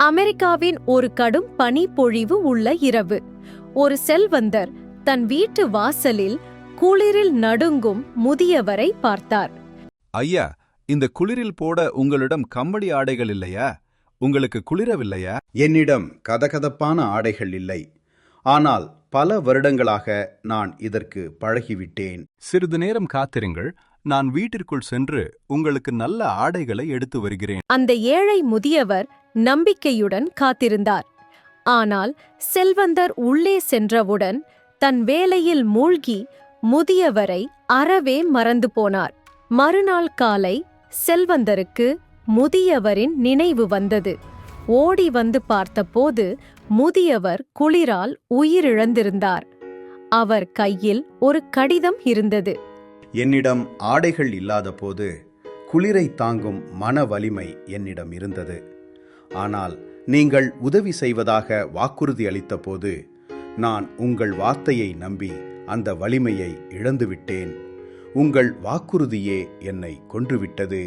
அமெரிக்காவின் ஒரு கடும் பனிப்பொழிவு உள்ள இரவு, ஒரு செல்வந்தர் தன் வீட்டு வாசலில் குளிரில் நடுங்கும் முதியவரை பார்த்தார். ஐயா, இந்த குளிரில் போட உங்களிடம் கம்பளி ஆடைகள் இல்லையா? உங்களுக்கு குளிரவில்லையா? என்னிடம் கதகதப்பான ஆடைகள் இல்லை. ஆனால் பல வருடங்களாக நான் இதற்கு பழகிவிட்டேன். சிறிது நேரம் காத்திருங்கள், நான் வீட்டிற்குள் சென்று உங்களுக்கு நல்ல ஆடைகளை எடுத்து வருகிறேன். அந்த ஏழை முதியவர் நம்பிக்கையுடன் காத்திருந்தார். ஆனால் செல்வந்தர் உள்ளே சென்றவுடன் தன் வேலையில் மூழ்கி முதியவரை அறவே மறந்து போனார். மறுநாள் காலை செல்வந்தருக்கு முதியவரின் நினைவு வந்தது. ஓடி வந்து பார்த்தபோது முதியவர் குளிரால் உயிரிழந்திருந்தார். அவர் கையில் ஒரு கடிதம் இருந்தது. என்னிடம் ஆடைகள் இல்லாதபோது குளிரை தாங்கும் மன வலிமை என்னிடம் இருந்தது. ஆனால் நீங்கள் உதவி செய்வதாக வாக்குறுதி அளித்தபோது நான் உங்கள் வார்த்தையை நம்பி அந்த வலிமையை இழந்துவிட்டேன். உங்கள் வாக்குறுதியே என்னை கொன்றுவிட்டது.